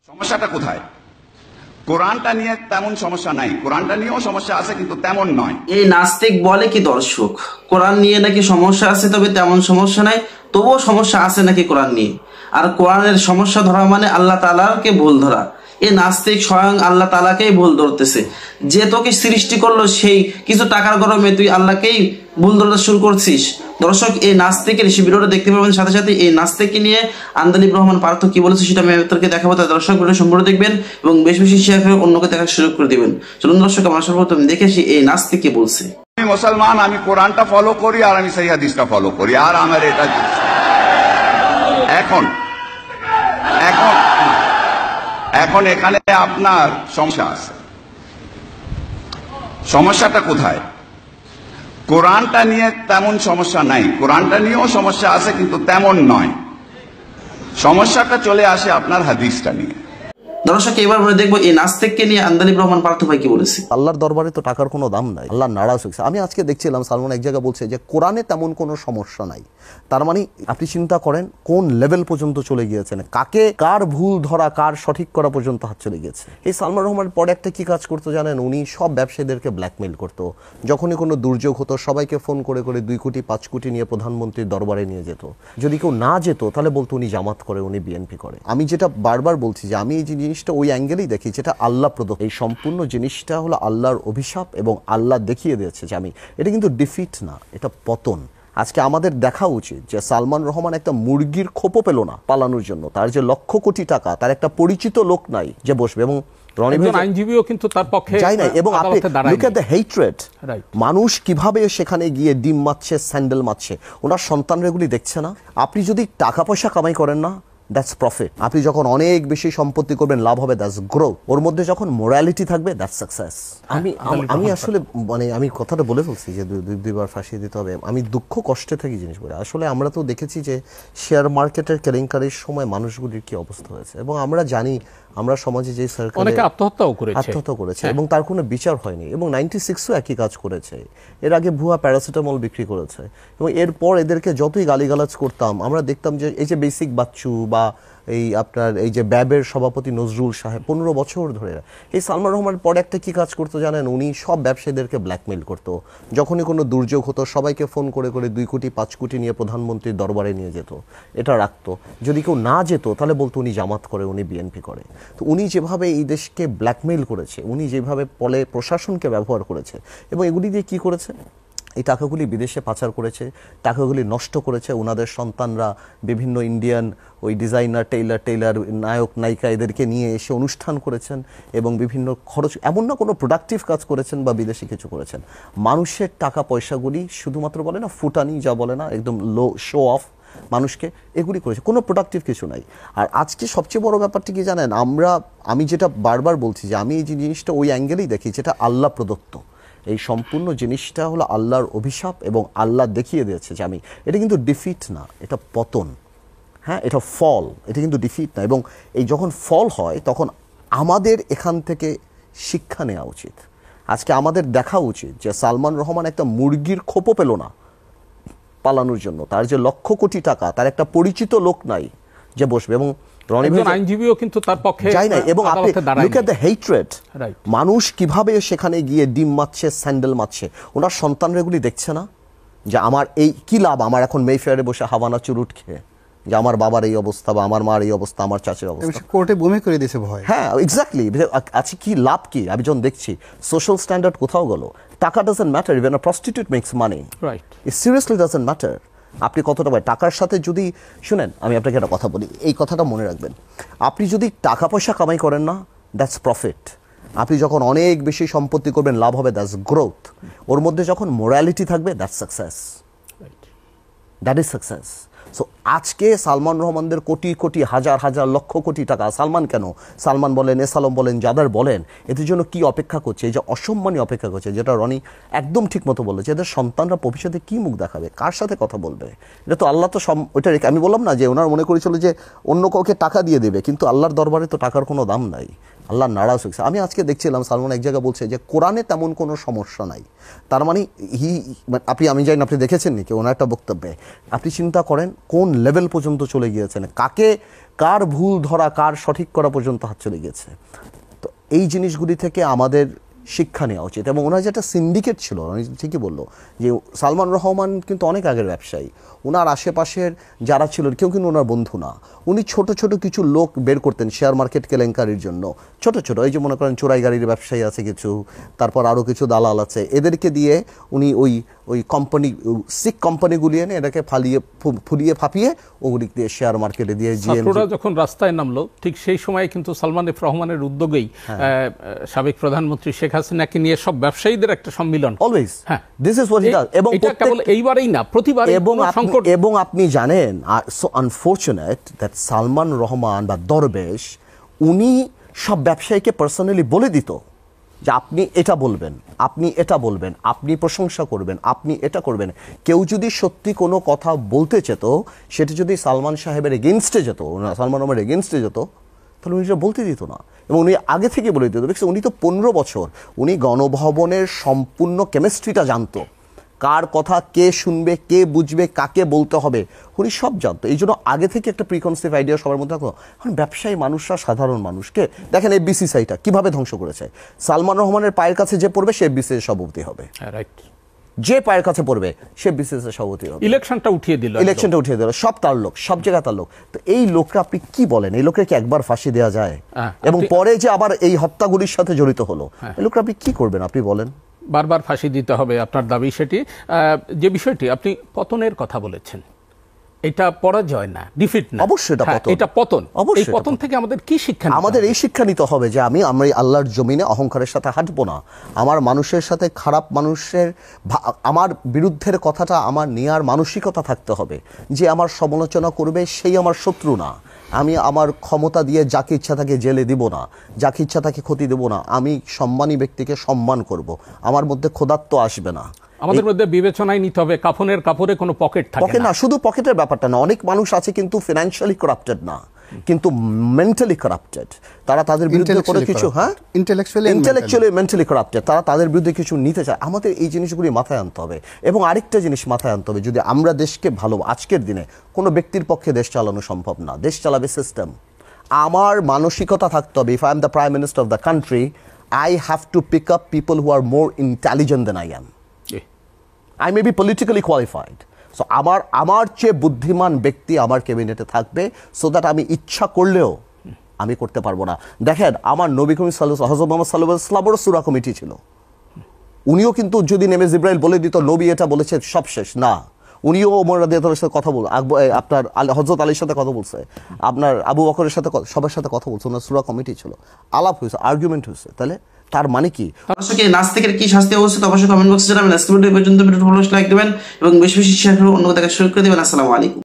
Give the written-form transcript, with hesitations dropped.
সমস্যাটা কোথায়? কোরআনটা নিয়ে তেমন সমস্যা নাই, কোরআনটা নিয়েও সমস্যা আছে কিন্তু তেমন নয়। এই নাস্তিক বলে কি দর্শক, কোরআন নিয়ে নাকি সমস্যা আছে, তবে তেমন সমস্যা নাই, তবুও সমস্যা আছে নাকি কোরআন নিয়ে। আর কোরআনের সমস্যা ধরা মানে আল্লাহ তাআলাকে ভুল ধরা। এই নাস্তিক স্বয়ং আল্লাহ তাআলাকেই ভুল ধরতেছে। যে তোকে সৃষ্টি করলো সেই কিছু টাকার গরমে তুই আল্লাহকেই ভুল ধরতে শুরু করছিস। দর্শক, এই নাস্তিকের ভিডিওটা দেখতে পাবেন, সাথে সাথে এই নাস্তিককে নিয়ে আন্দালিব রহমান পার্থ কি বলেছে সেটা আমি আপনাদেরকে দেখাবো। তাই দর্শক ভিডিও সম্পূর্ণ দেখবেন এবং বেশ বেশি শেয়ার করে অন্যকে দেখার সুযোগ করে দিবেন। চলুন দর্শক, আমরা সর্বপ্রথম দেখেছি এই নাস্তিক কি বলছে। আমি মুসলমান, আমি কোরআনটা ফলো করি আর আমি সহিহ হাদিসটা ফলো করি, আর আমার এটা এখন এখন এখন এখানে আপনার সমস্যা আছে। সমস্যাটা কোথায়? কোরআনটা নিয়ে তেমন সমস্যা নাই, কোরআনটা নিয়েও সমস্যা আছে কিন্তু তেমন নয়। সমস্যাটা চলে আসে আপনার হাদিসটা নিয়ে। দর্শক, এবার আমরা দেখবো এই নাস্তিককে নিয়ে আন্দালিব রহমান পার্থ ভাই কি বলেছে। আল্লাহর দরবারে তো টাকার কোনো দাম নাই, আল্লাহ নারাজ হয়েছে। আমি আজকে দেখছিলাম সালমান এক জায়গায় বলছে যে কোরআনে তেমন কোনো সমস্যা নাই। তার মানে আপনি চিন্তা করেন কোন লেভেল পর্যন্ত চলে গিয়েছেন, কাকে কার ভুল ধরা কার সঠিক করা পর্যন্ত হাত চলে গিয়েছে। এই সালমান রহমানের পরে একটা কি কাজ করতো জানেন, উনি সব ব্যবসায়ীদেরকে ব্ল্যাকমেইল করতো। যখনই কোনো দুর্যোগ হতো সবাইকে ফোন করে করে 2 কোটি 5 কোটি নিয়ে প্রধানমন্ত্রীর দরবারে নিয়ে যেত। যদি কেউ না যেত তাহলে বলতো উনি জামাত করে, উনি বিএনপি করে। আমি যেটা বারবার বলছি যে আমি এই জিনিসটা ওই অ্যাঙ্গেলেই দেখি যেটা আল্লাহ প্রদত্ত। এই সম্পূর্ণ জিনিসটা হলো আল্লাহর অভিশাপ এবং আল্লাহ দেখিয়ে দিয়েছে যে আমি, এটা কিন্তু ডিফিট না, এটা পতন। আজকে আমাদের দেখা উচিত যে সালমান রহমান একটা মুরগির খোপও পেল না পালানোর জন্য। তার যে লক্ষ কোটি টাকা, তার একটা পরিচিত লোক নাই যে বসবে, এবং আইনজীবীও কিন্তু তার পক্ষে যাই নাই। এবং আপনি লুক এট দ্য হেট্রেড, মানুষ কিভাবে সেখানে গিয়ে ডিম মারছে, স্যান্ডেল মারছে, ওনার সন্তানরা এগুলি দেখছে না। আপনি যদি টাকা পয়সা কামাই করেন না, দ্যাটস প্রফিট। আপনি যখন অনেক বেশি সম্পত্তি করবেন, লাভ হবে, দ্যাটস গ্রোথ। ওর মধ্যে যখন মোরালিটি থাকবে, দ্যাটস সাকসেস। আমি আসলে আমি কথাটা বলে ফেলছি যে 2বার ফাঁসিয়ে দিতে হবে। আমি দুঃখ কষ্টে থাকি জিনিস বলে। আসলে আমরা তো দেখেছি যে শেয়ার মার্কেটের কেলেঙ্কারির সময় মানুষগুলির কি অবস্থা হয়েছে, এবং আমরা জানি আমরা সমাজে যে সরকার আত্মহত্যা করেছে এবং তার কোনো বিচার হয়নি। এবং 96ও একই কাজ করেছে। এর আগে ভুয়া প্যারাসিটামল বিক্রি করেছে, এবং এরপর এদেরকে যতই গালিগালাজ করতাম আমরা দেখতাম যে এই যে বেসিক বাচ্চু বা এই আপনার এই যে ব্যাবের সভাপতি নজরুল সাহেব 15 বছর ধরে, এই সালমান রহমানের পরে একটা কি কাজ করতো জানেন, উনি সব ব্যবসায়ীদেরকে ব্ল্যাকমেইল করতো। যখনই কোনো দুর্যোগ হতো সবাইকে ফোন করে করে 2 কোটি 5 কোটি নিয়ে প্রধানমন্ত্রীর দরবারে নিয়ে যেত, এটা রাখতো। যদি কেউ না যেত তাহলে বলতো উনি জামাত করে, উনি বিএনপি করে। তো উনি যেভাবে এই দেশকে ব্ল্যাকমেইল করেছে, উনি যেভাবে পলে প্রশাসনকে ব্যবহার করেছে, এবং এগুলি দিয়ে কি করেছে, এই টাকাগুলি বিদেশে পাচার করেছে, টাকাগুলি নষ্ট করেছে। ওনাদের সন্তানরা বিভিন্ন ইন্ডিয়ান ওই ডিজাইনার টেইলার নায়ক নায়িকা এদেরকে নিয়ে এসে অনুষ্ঠান করেছেন, এবং বিভিন্ন খরচ, এমন না কোনো প্রোডাক্টিভ কাজ করেছেন বা বিদেশি কিছু করেছেন। মানুষের টাকা পয়সাগুলি শুধুমাত্র বলে না ফুটানি, যা বলে না একদম লো শো অফ মানুষকে, এগুলি করেছে, কোনো প্রোডাক্টিভ কিছু নাই। আর আজকে সবচেয়ে বড় ব্যাপারটি কি জানেন, আমি যেটা বারবার বলছি যে আমি এই জিনিসটা ওই অ্যাঙ্গেলেই দেখি যেটা আল্লাহ প্রদত্ত। এই সম্পূর্ণ জিনিসটা হলো আল্লাহর অভিশাপ এবং আল্লাহ দেখিয়ে দিয়েছে যে আমি, এটা কিন্তু ডিফিট না, এটা পতন। হ্যাঁ, এটা ফল, এটা কিন্তু ডিফিট না। এবং এই যখন ফল হয় তখন আমাদের এখান থেকে শিক্ষা নেওয়া উচিত। আজকে আমাদের দেখা উচিত যে সালমান রহমান একটা মুরগির খোপও পেল না পালানোর জন্য। তার যে লক্ষ কোটি টাকা, তার একটা পরিচিত লোক নাই যে বসবে, এবং আইনজীবীও কিন্তু তার পক্ষে যাই নাই। এবং আপনি লুক এট দ্য হেট্রেড, মানুষ কিভাবে সেখানে গিয়ে ডিম মারছে, স্যান্ডেল মারছে, ওনার সন্তানরা এগুলি দেখছে না যে আমার এই কি লাভ, আমার এখন মেফেয়ারে বসে হাওয়ানা চুরুট খেয়ে, যে আমার বাবার এই অবস্থা বা আমার মার এই অবস্থা, আমার চাচের অবস্থা, কোর্টে বমি করে দিয়েছে ভয়। হ্যাঁ, এক্স্যাক্টলি। আছে কি লাভ কি? আমি যখন দেখছি সোশ্যাল স্ট্যান্ডার্ড কোথাও গেল, টাকা doesn't matter, even a prostitute makes money, right? It seriously doesn't matter আপনি কতটা পায় টাকার সাথে। যদি শুনেন, আমি আপনাকে একটা কথা বলি, এই কথাটা মনে রাখবেন, আপনি যদি টাকা পয়সা কামাই করেন না, দ্যাটস প্রফিট। আপনি যখন অনেক বেশি সম্পত্তি করবেন, লাভ হবে, দ্যাটস গ্রোথ। ওর মধ্যে যখন মোরালিটি থাকবে, that's success, that is success. So আজকে সালমান রহমানদের কোটি কোটি হাজার হাজার লক্ষ কোটি টাকা, সালমান কেন, সালমান বলেন, এসালম বলেন, যাদের বলেন, এদের জন্য কি অপেক্ষা করছে, এই যে অসম্মানী অপেক্ষা করছে, যেটা রনি একদম ঠিক মতো বলেছে, এদের সন্তানরা ভবিষ্যতে কি মুখ দেখাবে, কার সাথে কথা বলবে। এটা তো আল্লাহ তো ওইটা রেখে, আমি বললাম না যে ওনার মনে করেছিল যে অন্য কাউকে টাকা দিয়ে দেবে, কিন্তু আল্লাহর দরবারে তো টাকার কোনো দাম নাই, আল্লাহ নারাজ হয়েছে। আমি আজকে দেখছিলাম সালমান এক জায়গায় বলছে যে কোরআনে তেমন কোনো সমস্যা নাই। তার মানে আমি জানি আপনি দেখেছেন নাকি ওনার একটা বক্তব্যে, আপনি চিন্তা করেন কোন লেভেল পর্যন্ত চলে গিয়েছেন, কাকে কার ভুল ধরা কার সঠিক করা পর্যন্ত হাত চলে গেছে। তো এই জিনিসগুলি থেকে আমাদের শিক্ষা নেওয়া উচিত। এবং ওনার যেটা সিন্ডিকেট ছিল, উনি ঠিকই বললো যে সালমান রহমান কিন্তু অনেক আগের ব্যবসায়ী, ওনার আশেপাশের যারা ছিল কেউ কিন্তু ওনার বন্ধু না। উনি ছোট ছোট কিছু লোক বের করতেন শেয়ার মার্কেট কেলেঙ্কারির জন্য, ছোট ছোট, এই যে মনে করেন চোরাই গাড়ির ব্যবসায়ী আছে কিছু, তারপর আরও কিছু দালাল আছে, এদেরকে দিয়ে উনি ওই কোম্পানি সিক কোম্পানিগুলি এনে এটাকে ফুলিয়ে ফাঁপিয়ে ওগুলি দিয়ে শেয়ার মার্কেটে দিয়ে ছাত্ররা যখন রাস্তায় নামলো ঠিক সেই সময় কিন্তু সালমান এফ রহমানের উদ্যোগেই সাবেক প্রধানমন্ত্রী শেখ হাসিনাকে নিয়ে সব ব্যবসায়ীদের একটা সম্মিলন। Always this is what he does. এবং এটা কেবল এইবারেই না, প্রতিবারই সংকট। এবং আপনি জানেন, so unfortunate that Salman Rahman বা দরবেশ উনি সব ব্যবসায়ীকে পার্সোনালি বলে দিত যে আপনি এটা বলবেন, আপনি এটা বলবেন, আপনি প্রশংসা করবেন, আপনি এটা করবেন। কেউ যদি সত্যি কোনো কথা বলতে চেত, সেটা যদি সালমান সাহেবের এগেনস্টে যেত, সালমান রহমানের এগেনস্টে যেত, তাহলে উনি এটা বলতে দিত না। এবং উনি আগে থেকে বলে দিত। দেখছি উনি তো 15 বছর উনি গণভবনের সম্পূর্ণ কেমিস্ট্রিটা জানতো, কার কথা কে শুনবে, কে বুঝবে, কাকে বলতে হবে, উনি সব জানতো। এই জন্য আগে থেকে একটা প্রিকনসিভ আইডিয়া সবার মধ্যে থাকতো। এখন ব্যবসায়ী মানুষরা সাধারণ মানুষকে দেখেন, এই বিসিসিআইটা কিভাবে ধ্বংস করেছে। সালমান রহমানের পায়ের কাছে যে পড়বে সে বিসিসিআই সভাপতি হবে, যে পায়ের কাছে পড়বে সে বিসিসিআই সভাপতি হবে। ইলেকশনটা উঠিয়ে দিল, সব তার লোক, সব জায়গায় তার লোক। তো এই লোকরা আপনি কি বলেন, এই লোককে কি একবার ফাঁসি দেওয়া যায়? এবং পরে যে আবার এই হত্যাগুলির সাথে জড়িত হলো, এই লোকরা আপনি কি করবেন? আপনি বলেন। বারবার ফাঁসি দিতে হবে, আপনার দাবি সেটি। যে বিষয়টি আপনি পতনের কথা বলেছেন, এটা পরাজয় না, ডিফিট না, অবশ্যই এটা পতন। এই পতন থেকে আমাদের কি শিক্ষা? আমাদের এই শিক্ষা নিতে হবে যে আমরা আল্লাহর জমিনে অহংকারের সাথে হাঁটবো না। আমার মানুষের সাথে খারাপ মানুষের আমার বিরুদ্ধের কথাটা আমার নেয়ার মানসিকতা থাকতে হবে, যে আমার সমালোচনা করবে সেই আমার শত্রু না। আমি আমার ক্ষমতা দিয়ে যাকে ইচ্ছা তাকে জেলে দিব না, যাকে ইচ্ছা তাকে ক্ষতি দেব না। আমি সম্মানী ব্যক্তিকে সম্মান করব, আমার মধ্যে খোদাত্ব আসবে না। আমাদের মধ্যে বিবেচনায় নিতে হবে কাফনের কাপড়ে কোনো পকেট থাকে না। শুধু পকেটের ব্যাপারটা না, অনেক মানুষ আছে কিন্তু ফিনান্সিয়ালি করাপ্টেড না, কিন্তু মেন্টালি করাপ্টেড। তারা তাদের বিরুদ্ধে করে কিছু ইন্টেলেকচুয়ালি মেন্টালি করাপ্টেড, তারা তাদের বিরুদ্ধে কিছু নিতে চায়। আমাদের এই জিনিসগুলি মাথায় আনতে হবে। এবং আরেকটা জিনিস মাথায় আনতে হবে, যদি আমরা দেশকে ভালো, আজকের দিনে কোনো ব্যক্তির পক্ষে দেশ চালানো সম্ভব না, দেশ চালাবে সিস্টেম। আমার মানসিকতা থাকতে হবে, if I am the prime minister of the country, I have to pick up people who are more intelligent than I am. I may be politically qualified. So আমার চেয়ে বুদ্ধিমান ব্যক্তি আমার ক্যাবিনেটে থাকবে, সো দ্যাট আমি ইচ্ছা করলেও আমি করতে পারবো না। দেখেন, আমার নবী করিম হযরত মুহাম্মদ সাল্লাল্লাহু আলাইহি ওয়াসাল্লামের সূরা কমিটি ছিল, উনিও কিন্তু যদি নেমে জিবরাইল বলে দিত নবী এটা বলেছে সব শেষ না, উনিও ওমর রাদিয়াল্লাহু আনহুর সাথে কথা বল, আপনার হযরত আলীর সাথে কথা বলছে, আপনার আবু বকরের সাথে, সবার সাথে কথা বলছে, ওনার সূরা কমিটি ছিল, আলাপ হয়েছে, আর্গুমেন্ট হয়েছে। তাহলে তার মানে কি? দর্শকের নাস্তিকের কি শাস্তি অবস্থিত অবশ্যই কমেন্ট বক্সে জানাবেন। আজকে ভিডিও পর্যন্ত ভিডিওটি ভালো লাগলে লাইক দিবেন এবং বেশি বেশি শেয়ার করে অন্য কথা শুরু করে দিবেন। আসসালামু আলাইকুম।